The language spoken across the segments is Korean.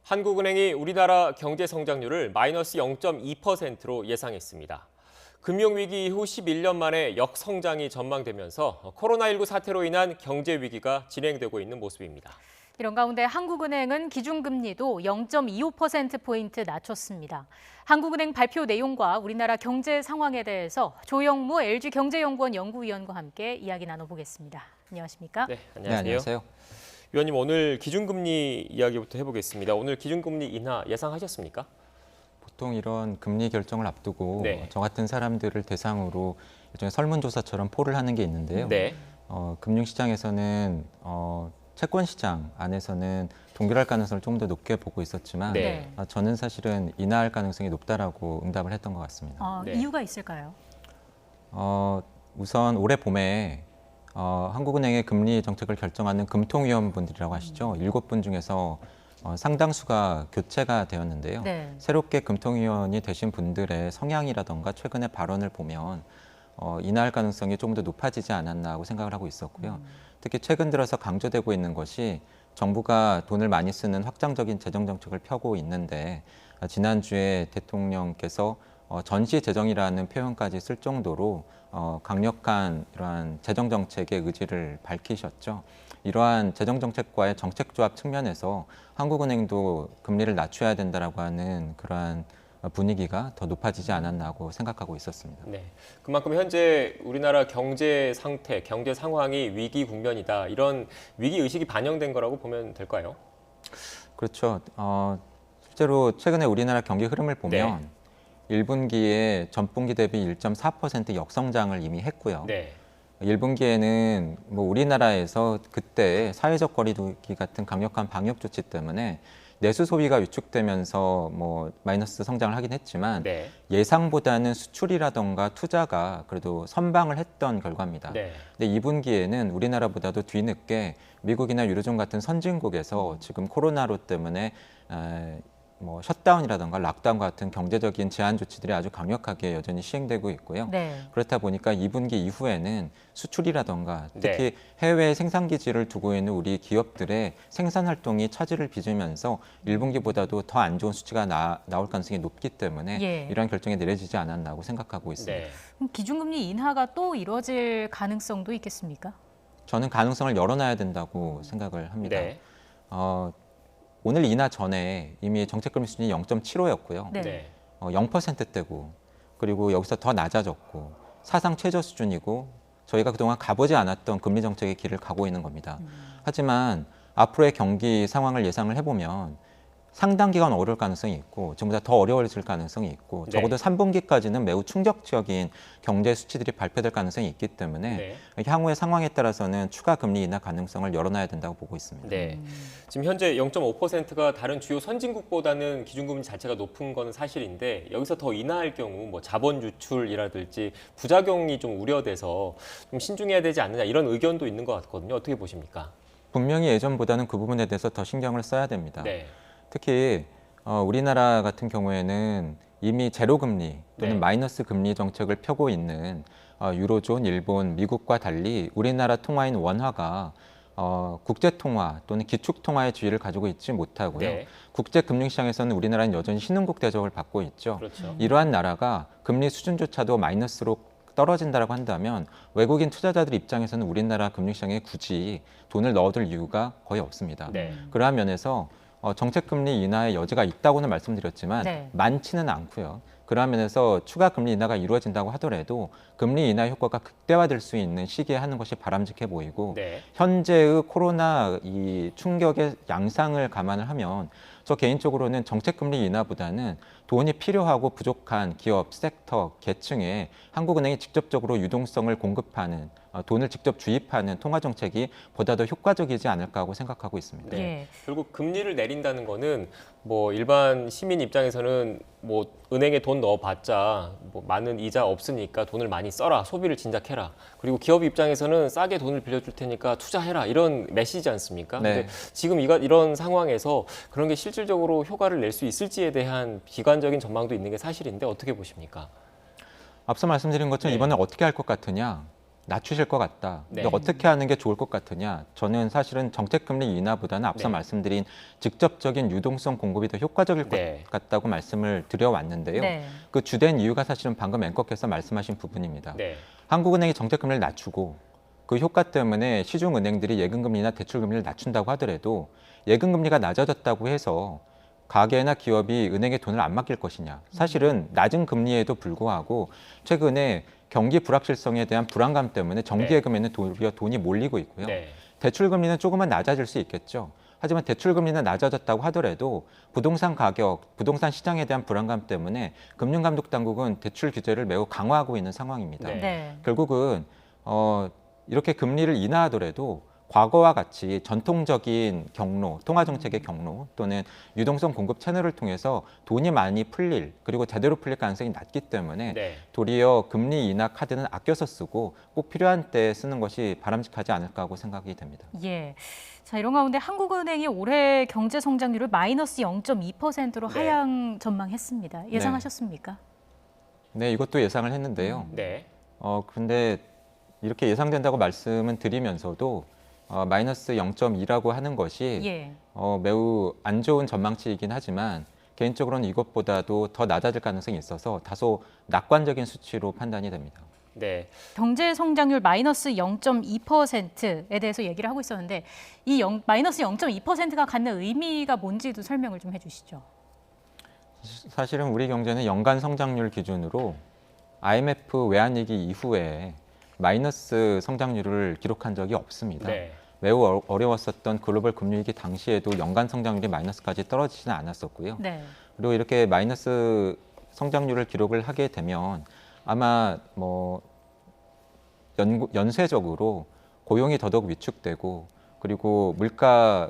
한국은행이 우리나라 경제 성장률을 마이너스 0.2%로 예상했습니다. 금융위기 이후 11년 만에 역성장이 전망되면서 코로나19 사태로 인한 경제 위기가 진행되고 있는 모습입니다. 이런 가운데 한국은행은 기준금리도 0.25%포인트 낮췄습니다. 한국은행 발표 내용과 우리나라 경제 상황에 대해서 조영무 LG경제연구원 연구위원과 함께 이야기 나눠보겠습니다. 안녕하십니까? 네, 안녕하세요. 네, 안녕하세요. 위원님, 오늘 기준금리 이야기부터 해보겠습니다. 오늘 기준금리 인하 예상하셨습니까? 보통 이런 금리 결정을 앞두고 네. 저 같은 사람들을 대상으로 일종의 설문조사처럼 포를 하는 게 있는데요. 네. 금융시장에서는 채권 시장 안에서는 동결할 가능성을 좀 더 높게 보고 있었지만 네. 저는 사실은 인하할 가능성이 높다라고 응답을 했던 것 같습니다. 네. 이유가 있을까요? 우선 올해 봄에 한국은행의 금리 정책을 결정하는 금통위원분들이라고 하시죠. 7분 중에서 상당수가 교체가 되었는데요. 네. 새롭게 금통위원이 되신 분들의 성향이라던가 최근의 발언을 보면 인하할 가능성이 조금 더 높아지지 않았나 하고 생각을 하고 있었고요. 특히 최근 들어서 강조되고 있는 것이 정부가 돈을 많이 쓰는 확장적인 재정 정책을 펴고 있는데 지난주에 대통령께서 전시 재정이라는 표현까지 쓸 정도로 강력한 이러한 재정 정책의 의지를 밝히셨죠. 이러한 재정 정책과의 정책 조합 측면에서 한국은행도 금리를 낮춰야 된다라고 하는 그러한 분위기가 더 높아지지 않았나 하고 생각하고 있었습니다. 네, 그만큼 현재 우리나라 경제 상태, 경제 상황이 위기 국면이다. 이런 위기 의식이 반영된 거라고 보면 될까요? 그렇죠. 실제로 최근에 우리나라 경기 흐름을 보면 1분기에 전분기 대비 1.4% 역성장을 이미 했고요. 네. 1분기에는 뭐 우리나라에서 그때 사회적 거리두기 같은 강력한 방역 조치 때문에 내수 소비가 위축되면서 뭐 마이너스 성장을 하긴 했지만 네. 예상보다는 수출이라던가 투자가 그래도 선방을 했던 결과입니다. 네. 근데 2분기에는 우리나라보다도 뒤늦게 미국이나 유로존 같은 선진국에서 지금 코로나로 때문에 뭐 셧다운이라던가 락다운 같은 경제적인 제한 조치들이 아주 강력하게 여전히 시행되고 있고요. 네. 그렇다 보니까 2분기 이후에는 수출이라던가 특히 네. 해외 생산 기지를 두고 있는 우리 기업들의 생산 활동이 차질을 빚으면서 1분기보다도 더 안 좋은 수치가 나올 가능성이 높기 때문에 이러한 결정이 내려지지 않았나 하고 생각하고 있습니다. 네. 그럼 기준금리 인하가 또 이뤄질 가능성도 있겠습니까? 저는 가능성을 열어놔야 된다고 생각을 합니다. 네. 오늘 인하 전에 이미 정책금리 수준이 0.75였고요. 네. 네. 0%대고 그리고 여기서 더 낮아졌고 사상 최저 수준이고 저희가 그동안 가보지 않았던 금리 정책의 길을 가고 있는 겁니다. 하지만 앞으로의 경기 상황을 예상을 해보면 상당 기간 어려울 가능성이 있고 지금보다 더 어려워질 가능성이 있고 적어도 3분기까지는 매우 충격적인 경제 수치들이 발표될 가능성이 있기 때문에 향후의 상황에 따라서는 추가 금리 인하 가능성을 열어놔야 된다고 보고 있습니다. 네. 지금 현재 0.5%가 다른 주요 선진국보다는 기준금리 자체가 높은 건 사실인데 여기서 더 인하할 경우 뭐 자본 유출이라든지 부작용이 좀 우려돼서 좀 신중해야 되지 않느냐 이런 의견도 있는 것 같거든요. 어떻게 보십니까? 분명히 예전보다는 그 부분에 대해서 더 신경을 써야 됩니다. 네. 특히 우리나라 같은 경우에는 이미 제로 금리 또는 마이너스 금리 정책을 펴고 있는 유로존, 일본, 미국과 달리 우리나라 통화인 원화가 국제 통화 또는 기축 통화의 지위를 가지고 있지 못하고요. 국제 금융시장에서는 우리나라는 여전히 신흥국 대접을 받고 있죠. 그렇죠. 이러한 나라가 금리 수준조차도 마이너스로 떨어진다고 한다면 외국인 투자자들 입장에서는 우리나라 금융시장에 굳이 돈을 넣어둘 이유가 거의 없습니다. 그러한 면에서 정책금리 인하의 여지가 있다고는 말씀드렸지만 많지는 않고요. 그러한 면에서 추가 금리 인하가 이루어진다고 하더라도 금리 인하 효과가 극대화될 수 있는 시기에 하는 것이 바람직해 보이고 현재의 코로나 이 충격의 양상을 감안을 하면 저 개인적으로는 정책금리 인하보다는 돈이 필요하고 부족한 기업, 섹터, 계층에 한국은행이 직접적으로 유동성을 공급하는 돈을 직접 주입하는 통화 정책이 보다 더 효과적이지 않을까 하고 생각하고 있습니다. 결국 금리를 내린다는 거는 뭐 일반 시민 입장에서는 뭐 은행에 돈 넣어봤자 뭐 많은 이자 없으니까 돈을 많이 써라, 소비를 진작해라. 그리고 기업 입장에서는 싸게 돈을 빌려줄 테니까 투자해라 이런 메시지 않습니까? 근데 지금 이런 상황에서 그런 게 실질적으로 효과를 낼 수 있을지에 대한 비관적인 전망도 있는 게 사실인데 어떻게 보십니까? 앞서 말씀드린 것처럼 이번에 어떻게 할 것 같으냐? 낮추실 것 같다. 네. 근데 어떻게 하는 게 좋을 것 같으냐? 저는 사실은 정책금리 인하보다는 앞서 네. 말씀드린 직접적인 유동성 공급이 더 효과적일 네. 것 같다고 말씀을 드려왔는데요. 네. 그 주된 이유가 사실은 방금 앵커께서 말씀하신 부분입니다. 네. 한국은행이 정책금리를 낮추고 그 효과 때문에 시중은행들이 예금금리나 대출금리를 낮춘다고 하더라도 예금금리가 낮아졌다고 해서 가게나 기업이 은행에 돈을 안 맡길 것이냐. 사실은 낮은 금리에도 불구하고 최근에 경기 불확실성에 대한 불안감 때문에 정기예금에는 도리어 돈이 몰리고 있고요. 네. 대출금리는 조금만 낮아질 수 있겠죠. 하지만 대출금리는 낮아졌다고 하더라도 부동산 가격, 부동산 시장에 대한 불안감 때문에 금융감독당국은 대출 규제를 매우 강화하고 있는 상황입니다. 네. 네. 결국은 이렇게 금리를 인하하더라도 과거와 같이 전통적인 경로, 통화정책의 경로 또는 유동성 공급 채널을 통해서 돈이 많이 풀릴 그리고 제대로 풀릴 가능성이 낮기 때문에 네. 도리어 금리 인하 카드는 아껴서 쓰고 꼭 필요한 때 쓰는 것이 바람직하지 않을까 하고 생각이 됩니다. 예. 자, 이런 가운데 한국은행이 올해 경제 성장률을 마이너스 0.2%로 네. 하향 전망했습니다. 예상하셨습니까? 네, 이것도 예상을 했는데요. 네. 근데 이렇게 예상된다고 말씀은 드리면서도 마이너스 0.2라고 하는 것이 예. 매우 안 좋은 전망치이긴 하지만 개인적으로는 이것보다도 더 낮아질 가능성이 있어서 다소 낙관적인 수치로 판단이 됩니다. 네. 경제 성장률 마이너스 0.2%에 대해서 얘기를 하고 있었는데 이 마이너스 0.2%가 갖는 의미가 뭔지도 설명을 좀 해주시죠. 사실은 우리 경제는 연간 성장률 기준으로 IMF 외환위기 이후에 마이너스 성장률을 기록한 적이 없습니다. 네. 매우 어려웠었던 글로벌 금융위기 당시에도 연간 성장률이 마이너스까지 떨어지지는 않았었고요. 네. 그리고 이렇게 마이너스 성장률을 기록을 하게 되면 아마 연쇄적으로 고용이 더더욱 위축되고 그리고 물가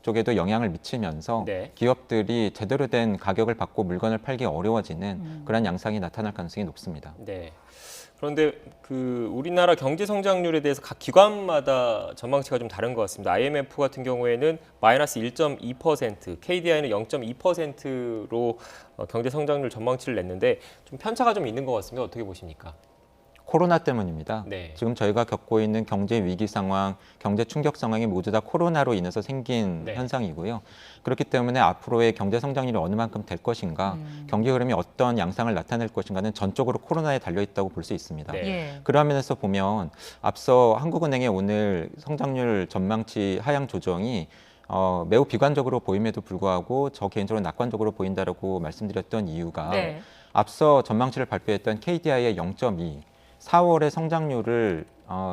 쪽에도 영향을 미치면서 네. 기업들이 제대로 된 가격을 받고 물건을 팔기 어려워지는 그런 양상이 나타날 가능성이 높습니다. 네. 그런데 우리나라 경제 성장률에 대해서 각 기관마다 전망치가 좀 다른 것 같습니다. IMF 같은 경우에는 마이너스 1.2%, KDI는 0.2%로 경제 성장률 전망치를 냈는데 좀 편차가 좀 있는 것 같습니다. 어떻게 보십니까? 코로나 때문입니다. 네. 지금 저희가 겪고 있는 경제 위기 상황, 경제 충격 상황이 모두 다 코로나로 인해서 생긴 네. 현상이고요. 그렇기 때문에 앞으로의 경제 성장률이 어느 만큼 될 것인가, 경기 흐름이 어떤 양상을 나타낼 것인가는 전적으로 코로나에 달려 있다고 볼 수 있습니다. 네. 예. 그런 면에서 보면 앞서 한국은행의 오늘 성장률 전망치 하향 조정이 매우 비관적으로 보임에도 불구하고 저 개인적으로 낙관적으로 보인다라고 말씀드렸던 이유가 네. 앞서 전망치를 발표했던 KDI의 0.2, 4월의 성장률을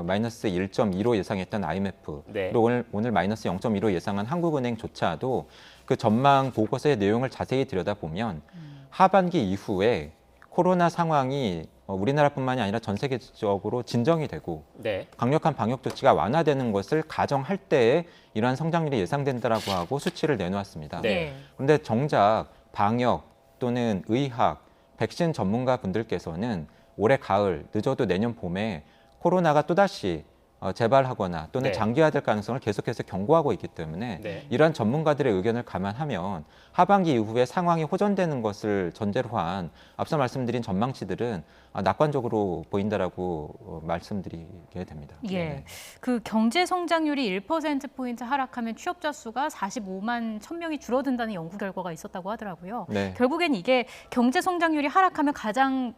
마이너스 1.2로 예상했던 IMF, 네. 그리고 오늘 마이너스 0.2로 예상한 한국은행조차도 그 전망 보고서의 내용을 자세히 들여다보면 하반기 이후에 코로나 상황이 우리나라뿐만이 아니라 전 세계적으로 진정이 되고 네. 강력한 방역 조치가 완화되는 것을 가정할 때에 이러한 성장률이 예상된다라고 하고 수치를 내놓았습니다. 네. 예. 그런데 정작 방역 또는 의학, 백신 전문가 분들께서는 올해 가을, 늦어도 내년 봄에 코로나가 또다시 재발하거나 또는 네. 장기화될 가능성을 계속해서 경고하고 있기 때문에 네. 이러한 전문가들의 의견을 감안하면 하반기 이후에 상황이 호전되는 것을 전제로 한 앞서 말씀드린 전망치들은 낙관적으로 보인다라고 말씀드리게 됩니다. 예. 네. 그 경제 성장률이 1%포인트 하락하면 취업자 수가 45만 1,000명이 줄어든다는 연구 결과가 있었다고 하더라고요. 네. 결국엔 이게 경제 성장률이 하락하면 가장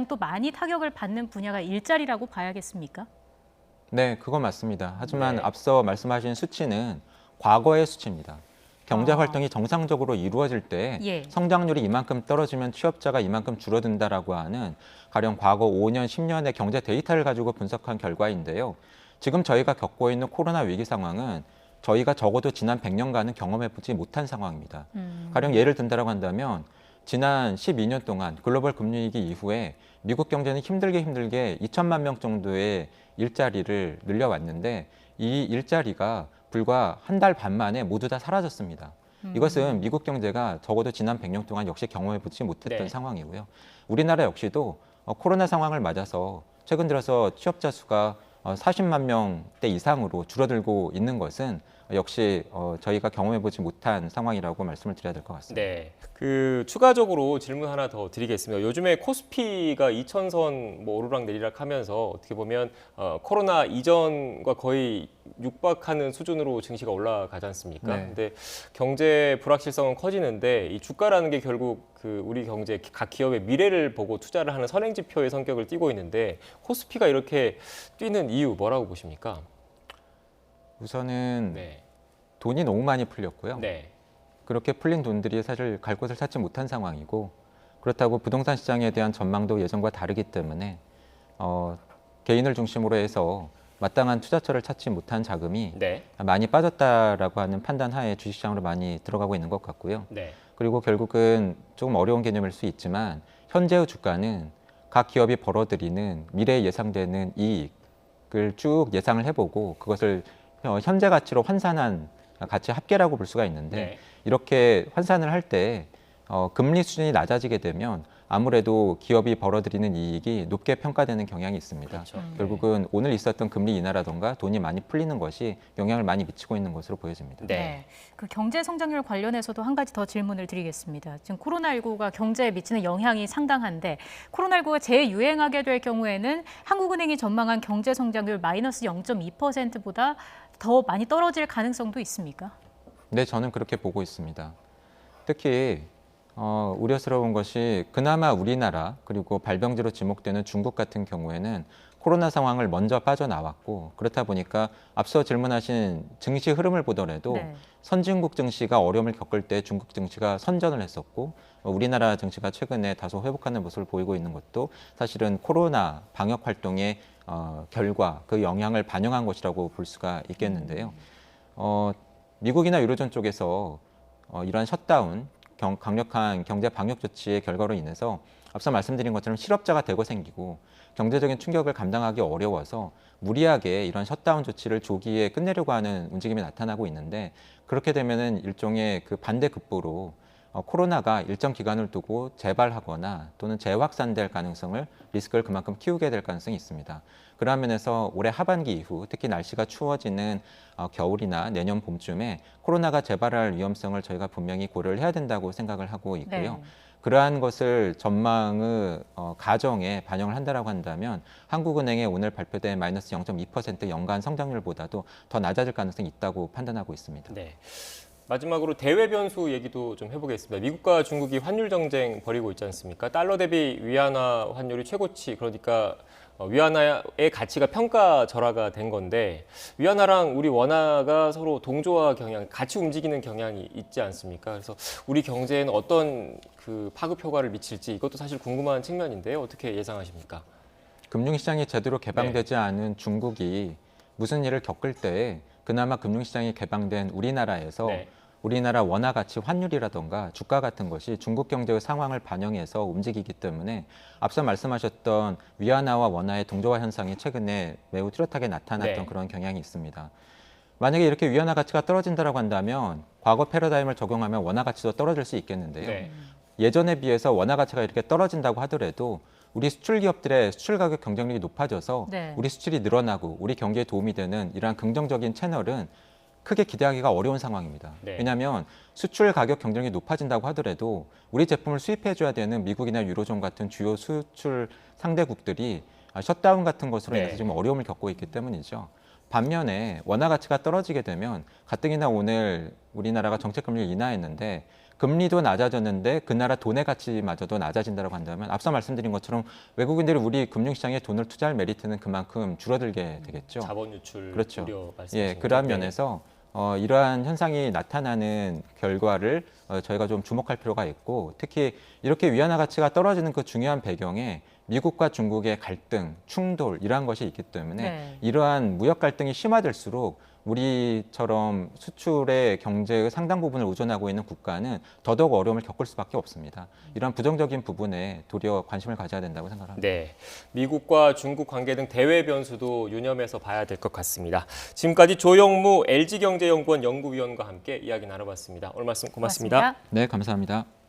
또 많이 타격을 받는 분야가 일자리라고 봐야겠습니까? 네, 그거 맞습니다. 하지만 네. 앞서 말씀하신 수치는 과거의 수치입니다. 경제 아. 활동이 정상적으로 이루어질 때 예. 성장률이 이만큼 떨어지면 취업자가 이만큼 줄어든다라고 하는 가령 과거 5년, 10년의 경제 데이터를 가지고 분석한 결과인데요. 지금 저희가 겪고 있는 코로나 위기 상황은 저희가 적어도 지난 100년간은 경험해보지 못한 상황입니다. 가령 예를 든다라고 한다면 지난 12년 동안 글로벌 금융위기 이후에 미국 경제는 힘들게 2천만 명 정도의 일자리를 늘려왔는데 이 일자리가 불과 한 달 반 만에 모두 다 사라졌습니다. 이것은 미국 경제가 적어도 지난 100년 동안 역시 경험해보지 못했던 네. 상황이고요. 우리나라 역시도 코로나 상황을 맞아서 최근 들어서 취업자 수가 40만 명대 이상으로 줄어들고 있는 것은 역시 저희가 경험해보지 못한 상황이라고 말씀을 드려야 될 것 같습니다. 네. 추가적으로 질문 하나 더 드리겠습니다. 요즘에 코스피가 2000선 뭐 오르락 내리락 하면서 어떻게 보면 코로나 이전과 거의 육박하는 수준으로 증시가 올라가지 않습니까? 네. 근데 경제 불확실성은 커지는데 이 주가라는 게 결국 우리 경제 각 기업의 미래를 보고 투자를 하는 선행 지표의 성격을 띠고 있는데 코스피가 이렇게 뛰는 이유 뭐라고 보십니까? 우선은 네. 돈이 너무 많이 풀렸고요. 네. 그렇게 풀린 돈들이 사실 갈 곳을 찾지 못한 상황이고 그렇다고 부동산 시장에 대한 전망도 예전과 다르기 때문에 개인을 중심으로 해서 마땅한 투자처를 찾지 못한 자금이 네. 많이 빠졌다라고 하는 판단 하에 주식시장으로 많이 들어가고 있는 것 같고요. 네. 그리고 결국은 조금 어려운 개념일 수 있지만 현재의 주가는 각 기업이 벌어들이는 미래에 예상되는 이익을 쭉 예상을 해보고 그것을 현재 가치로 환산한 가치 합계라고 볼 수가 있는데 네. 이렇게 환산을 할 때 금리 수준이 낮아지게 되면 아무래도 기업이 벌어들이는 이익이 높게 평가되는 경향이 있습니다. 그렇죠. 결국은 오늘 있었던 금리 인하라던가 돈이 많이 풀리는 것이 영향을 많이 미치고 있는 것으로 보여집니다. 네. 그 경제 성장률 관련해서도 한 가지 더 질문을 드리겠습니다. 지금 코로나19가 경제에 미치는 영향이 상당한데 코로나19가 재유행하게 될 경우에는 한국은행이 전망한 경제 성장률 마이너스 0.2%보다 더 많이 떨어질 가능성도 있습니까? 네, 저는 그렇게 보고 있습니다. 특히 우려스러운 것이 그나마 우리나라 그리고 발병지로 지목되는 중국 같은 경우에는 코로나 상황을 먼저 빠져나왔고 그렇다 보니까 앞서 질문하신 증시 흐름을 보더라도 네. 선진국 증시가 어려움을 겪을 때 중국 증시가 선전을 했었고 우리나라 증시가 최근에 다소 회복하는 모습을 보이고 있는 것도 사실은 코로나 방역 활동의 결과 그 영향을 반영한 것이라고 볼 수가 있겠는데요. 미국이나 유로존 쪽에서 이러한 셧다운, 강력한 경제 방역 조치의 결과로 인해서 앞서 말씀드린 것처럼 실업자가 대거 생기고 경제적인 충격을 감당하기 어려워서 무리하게 이런 셧다운 조치를 조기에 끝내려고 하는 움직임이 나타나고 있는데 그렇게 되면은 일종의 그 반대급부로 코로나가 일정 기간을 두고 재발하거나 또는 재확산될 가능성을 리스크를 그만큼 키우게 될 가능성이 있습니다. 그런 면에서 올해 하반기 이후 특히 날씨가 추워지는 겨울이나 내년 봄쯤에 코로나가 재발할 위험성을 저희가 분명히 고려를 해야 된다고 생각을 하고 있고요. 네. 그러한 것을 전망의 가정에 반영을 한다라고 한다면 한국은행의 오늘 발표된 마이너스 0.2% 연간 성장률보다도 더 낮아질 가능성이 있다고 판단하고 있습니다. 네. 마지막으로 대외 변수 얘기도 좀 해보겠습니다. 미국과 중국이 환율 정쟁 벌이고 있지 않습니까? 달러 대비 위안화 환율이 최고치, 그러니까 위안화의 가치가 평가절하가 된 건데 위안화랑 우리 원화가 서로 동조화 경향, 같이 움직이는 경향이 있지 않습니까? 그래서 우리 경제에는 어떤 그 파급 효과를 미칠지 이것도 사실 궁금한 측면인데요. 어떻게 예상하십니까? 금융시장이 제대로 개방되지 않은 중국이 무슨 일을 겪을 때 그나마 금융시장이 개방된 우리나라에서 네. 우리나라 원화 가치 환율이라던가 주가 같은 것이 중국 경제의 상황을 반영해서 움직이기 때문에 앞서 말씀하셨던 위안화와 원화의 동조화 현상이 최근에 매우 뚜렷하게 나타났던 네. 그런 경향이 있습니다. 만약에 이렇게 위안화 가치가 떨어진다고 한다면 과거 패러다임을 적용하면 원화 가치도 떨어질 수 있겠는데요. 네. 예전에 비해서 원화 가치가 이렇게 떨어진다고 하더라도 우리 수출 기업들의 수출 가격 경쟁력이 높아져서 네. 우리 수출이 늘어나고 우리 경기에 도움이 되는 이러한 긍정적인 채널은 크게 기대하기가 어려운 상황입니다. 네. 왜냐하면 수출 가격 경쟁력이 높아진다고 하더라도 우리 제품을 수입해줘야 되는 미국이나 유로존 같은 주요 수출 상대국들이 셧다운 같은 것으로 인해서 네. 지금 어려움을 겪고 있기 때문이죠. 반면에 원화 가치가 떨어지게 되면 가뜩이나 오늘 우리나라가 정책금리를 인하했는데 금리도 낮아졌는데 그 나라 돈의 가치마저도 낮아진다고 한다면 앞서 말씀드린 것처럼 외국인들이 우리 금융시장에 돈을 투자할 메리트는 그만큼 줄어들게 되겠죠. 자본 유출 그렇죠. 우려 말씀하신 예, 거죠? 그러한 네. 면에서 이러한 현상이 나타나는 결과를 저희가 좀 주목할 필요가 있고 특히 이렇게 위안화 가치가 떨어지는 그 중요한 배경에 미국과 중국의 갈등, 충돌 이러한 것이 있기 때문에 네. 이러한 무역 갈등이 심화될수록 우리처럼 수출의 경제의 상당 부분을 의존하고 있는 국가는 더더욱 어려움을 겪을 수밖에 없습니다. 이런 부정적인 부분에 도리어 관심을 가져야 된다고 생각합니다. 네, 미국과 중국 관계 등 대외 변수도 유념해서 봐야 될 것 같습니다. 지금까지 조영무 LG경제연구원 연구위원과 함께 이야기 나눠봤습니다. 오늘 말씀 고맙습니다. 고맙습니다. 네, 감사합니다.